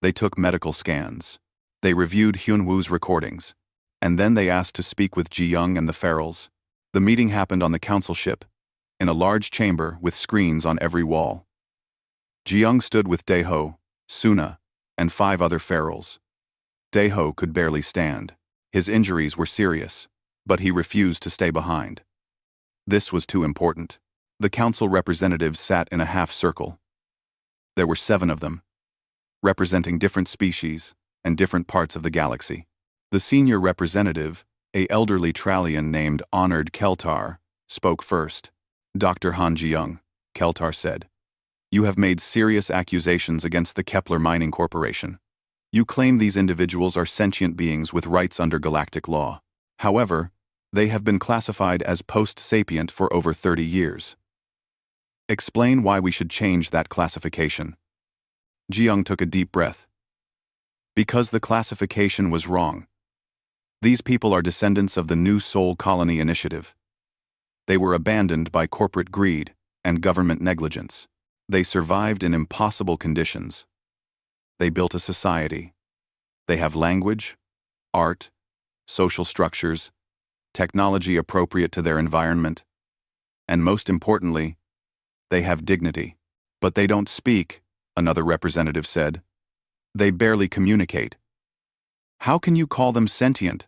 They took medical scans. They reviewed Hyun-woo's recordings. And then they asked to speak with Ji-young and the Ferals. The meeting happened on the council ship, in a large chamber with screens on every wall. Ji-young stood with Daeho, Suna, and 5 other Ferals. Daeho could barely stand. His injuries were serious, but he refused to stay behind. This was too important. The council representatives sat in a half-circle. There were 7 of them, representing different species and different parts of the galaxy. The senior representative, an elderly Trallian named Honored Keltar, spoke first. "Dr. Han Ji-young," Keltar said, "you have made serious accusations against the Kepler Mining Corporation. You claim these individuals are sentient beings with rights under galactic law. However, they have been classified as post-sapient for over 30 years. Explain why we should change that classification." Ji-young took a deep breath. "Because the classification was wrong. These people are descendants of the New Soul Colony Initiative. They were abandoned by corporate greed and government negligence. They survived in impossible conditions. They built a society. They have language, art, social structures, technology appropriate to their environment, and most importantly, they have dignity. But they don't speak," another representative said. "They barely communicate. How can you call them sentient?"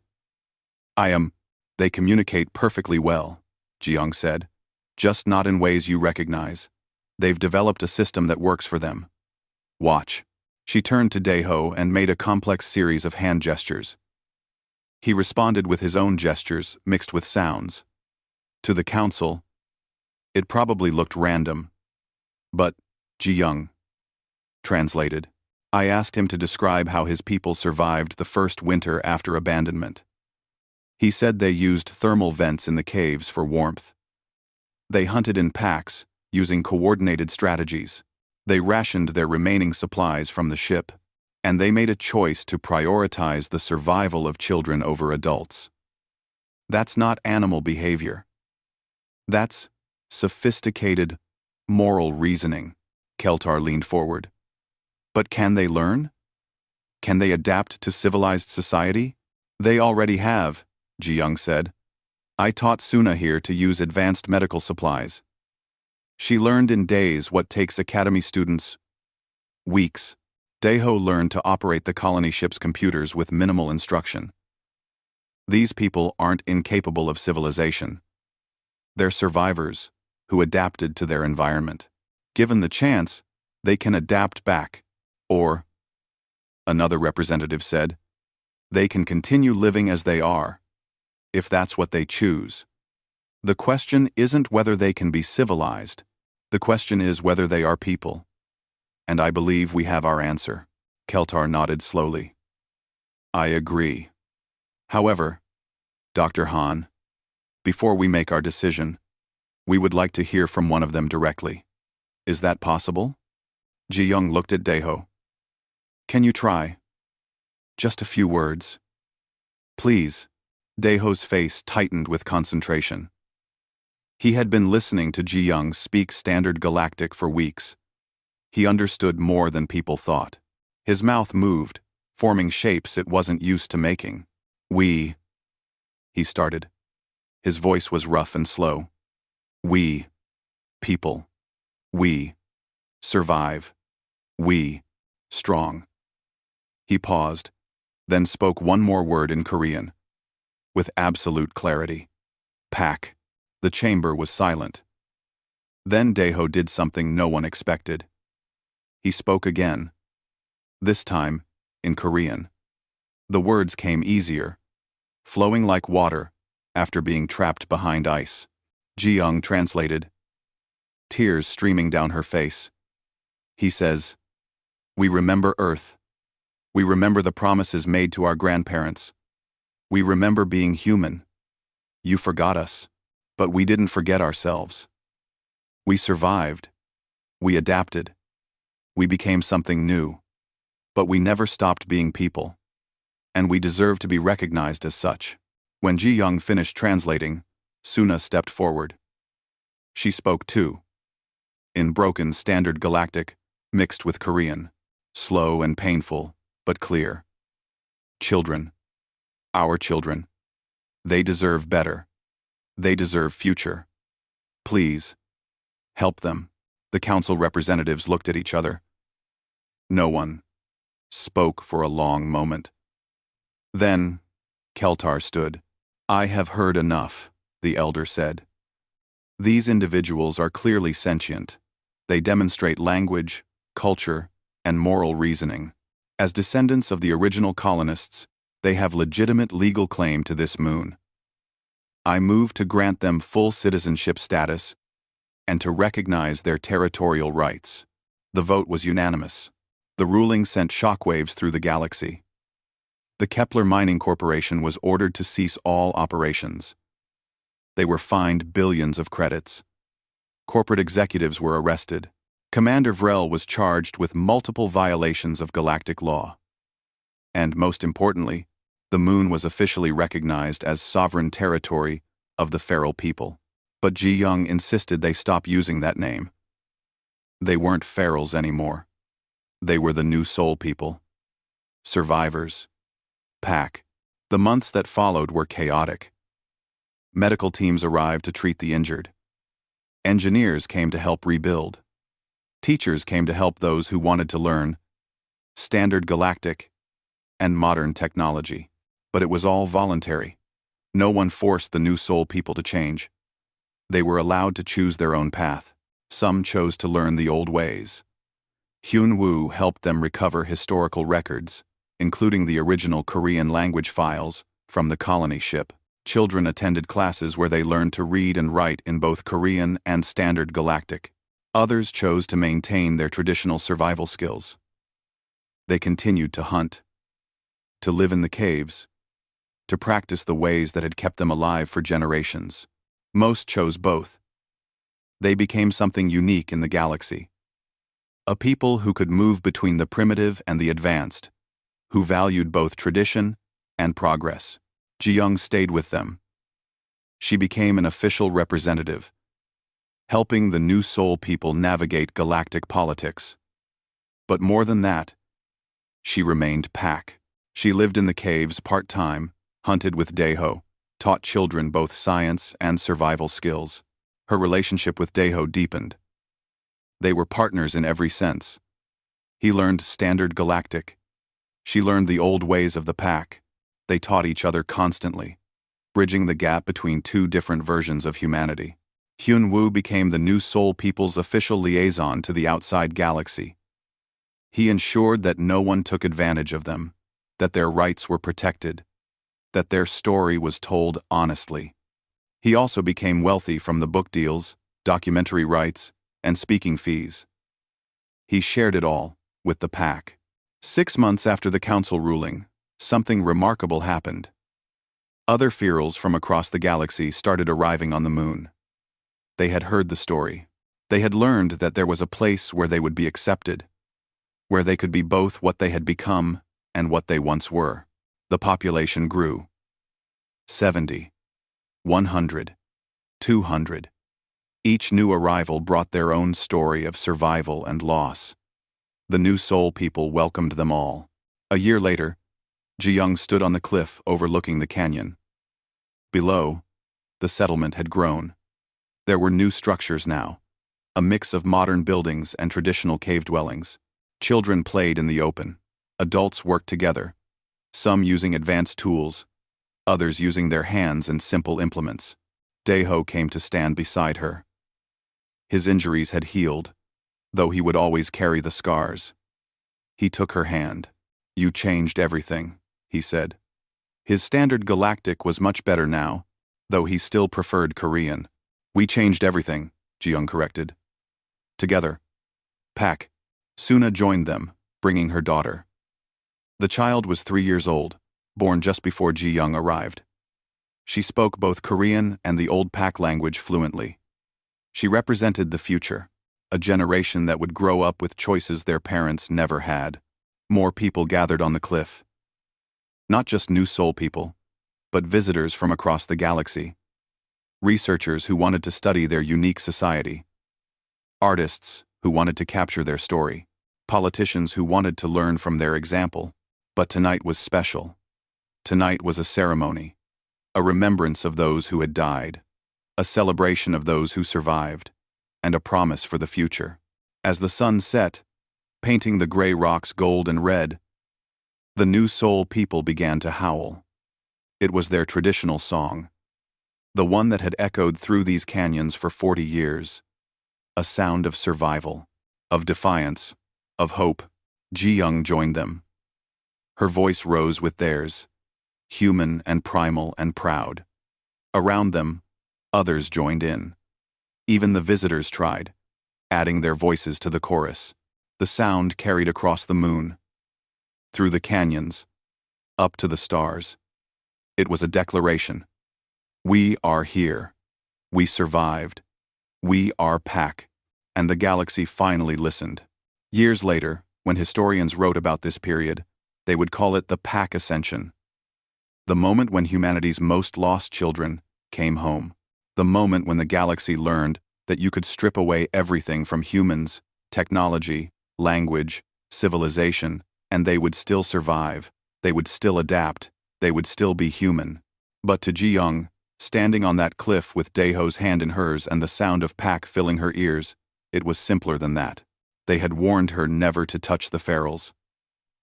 They communicate perfectly well," Ji-young said, "just not in ways you recognize. They've developed a system that works for them. Watch." She turned to Daeho and made a complex series of hand gestures. He responded with his own gestures mixed with sounds. To the council, it probably looked random. But, Ji-young translated, "I asked him to describe how his people survived the first winter after abandonment. He said they used thermal vents in the caves for warmth. They hunted in packs, using coordinated strategies. They rationed their remaining supplies from the ship, and they made a choice to prioritize the survival of children over adults. That's not animal behavior. That's sophisticated, moral reasoning." Keltar leaned forward. "But can they learn? Can they adapt to civilized society?" "They already have," Ji-young said. "I taught Suna here to use advanced medical supplies. She learned in days what takes academy students weeks. Daeho learned to operate the colony ship's computers with minimal instruction. These people aren't incapable of civilization. They're survivors who adapted to their environment. Given the chance, They can adapt back. Or, another representative said, they can continue living as they are, if that's what they choose. The question isn't whether they can be civilized. The question is whether they are people. And I believe we have our answer. Keltar nodded slowly. I agree. However, Dr. Han, before we make our decision, we would like to hear from one of them directly. Is that possible? Ji Young looked at Daeho. Can you try? Just a few words. Please. Daeho's face tightened with concentration. He had been listening to Ji Young speak Standard Galactic for weeks. He understood more than people thought. His mouth moved, forming shapes it wasn't used to making. We, he started. His voice was rough and slow. We, people. We, survive. We, strong. He paused, then spoke one more word in Korean, with absolute clarity. Pack. The chamber was silent. Then Daeho did something no one expected. He spoke again. This time, in Korean. The words came easier, flowing like water after being trapped behind ice. Ji Young translated, tears streaming down her face. He says, we remember Earth. We remember the promises made to our grandparents. We remember being human. You forgot us, but we didn't forget ourselves. We survived. We adapted. We became something new. But we never stopped being people. And we deserve to be recognized as such. When Ji Young finished translating, Suna stepped forward. She spoke too. In broken Standard Galactic, mixed with Korean. Slow and painful, but clear. Children. Our children. They deserve better. They deserve future. Please. Help them. The council representatives looked at each other. No one spoke for a long moment. Then, Keltar stood. I have heard enough, the elder said. These individuals are clearly sentient. They demonstrate language, culture, and moral reasoning. As descendants of the original colonists, they have legitimate legal claim to this moon. I move to grant them full citizenship status and to recognize their territorial rights. The vote was unanimous. The ruling sent shockwaves through the galaxy. The Kepler Mining Corporation was ordered to cease all operations. They were fined billions of credits. Corporate executives were arrested. Commander Vrel was charged with multiple violations of galactic law. And most importantly, the moon was officially recognized as sovereign territory of the feral people. But Ji Young insisted they stop using that name. They weren't ferals anymore. They were the new soul people. Survivors. Pack. The months that followed were chaotic. Medical teams arrived to treat the injured. Engineers came to help rebuild. Teachers came to help those who wanted to learn Standard Galactic and modern technology. But it was all voluntary. No one forced the new soul people to change. They were allowed to choose their own path. Some chose to learn the old ways. Hyun Woo helped them recover historical records, including the original Korean language files from the colony ship. Children attended classes where they learned to read and write in both Korean and Standard Galactic. Others chose to maintain their traditional survival skills. They continued to hunt, to live in the caves, to practice the ways that had kept them alive for generations. Most chose both. They became something unique in the galaxy. A people who could move between the primitive and the advanced, who valued both tradition and progress. Ji Young stayed with them. She became an official representative, helping the new soul people navigate galactic politics. But more than that, she remained Pack. She lived in the caves part-time, hunted with Daeho, taught children both science and survival skills. Her relationship with Daeho deepened. They were partners in every sense. He learned Standard Galactic. She learned the old ways of the Pack. They taught each other constantly, bridging the gap between two different versions of humanity. Hyun-woo became the new Seoul people's official liaison to the outside galaxy. He ensured that no one took advantage of them, that their rights were protected, that their story was told honestly. He also became wealthy from the book deals, documentary rights, and speaking fees. He shared it all with the pack. 6 months after the council ruling, something remarkable happened. Other Ferals from across the galaxy started arriving on the moon. They had heard the story. They had learned that there was a place where they would be accepted, where they could be both what they had become and what they once were. The population grew. 70, 100, 200. Each new arrival brought their own story of survival and loss. The new Seoul people welcomed them all. A year later, Ji-young stood on the cliff overlooking the canyon. Below, the settlement had grown. There were new structures now, a mix of modern buildings and traditional cave dwellings. Children played in the open. Adults worked together, some using advanced tools, others using their hands and simple implements. Daeho came to stand beside her. His injuries had healed, though he would always carry the scars. He took her hand. "You changed everything," he said. His standard Galactic was much better now, though he still preferred Korean. "We changed everything," Ji-young corrected. Together, Pak, Suna joined them, bringing her daughter. The child was 3 years old, born just before Ji-young arrived. She spoke both Korean and the old Pak language fluently. She represented the future, a generation that would grow up with choices their parents never had. More people gathered on the cliff. Not just new Seoul people, but visitors from across the galaxy. Researchers who wanted to study their unique society. Artists who wanted to capture their story. Politicians who wanted to learn from their example. But tonight was special. Tonight was a ceremony. A remembrance of those who had died. A celebration of those who survived. And a promise for the future. As the sun set, painting the gray rocks gold and red, the new Seoul people began to howl. It was their traditional song. The one that had echoed through these canyons for 40 years. A sound of survival, of defiance, of hope. Ji-young joined them. Her voice rose with theirs, human and primal and proud. Around them, others joined in. Even the visitors tried, adding their voices to the chorus. The sound carried across the moon, through the canyons, up to the stars. It was a declaration. We are here. We survived. We are Pak. And the galaxy finally listened. Years later, when historians wrote about this period, they would call it the Pak Ascension. The moment when humanity's most lost children came home. The moment when the galaxy learned that you could strip away everything from humans, technology, language, civilization, and they would still survive, they would still adapt, they would still be human. But to Ji-young, standing on that cliff with Daeho's hand in hers and the sound of Pak filling her ears, it was simpler than that. They had warned her never to touch the Ferals.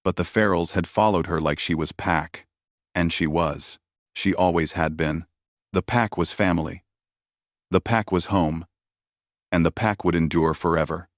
But the Ferals had followed her like she was Pak. And she was. She always had been. The Pak was family. The Pak was home. And the Pak would endure forever.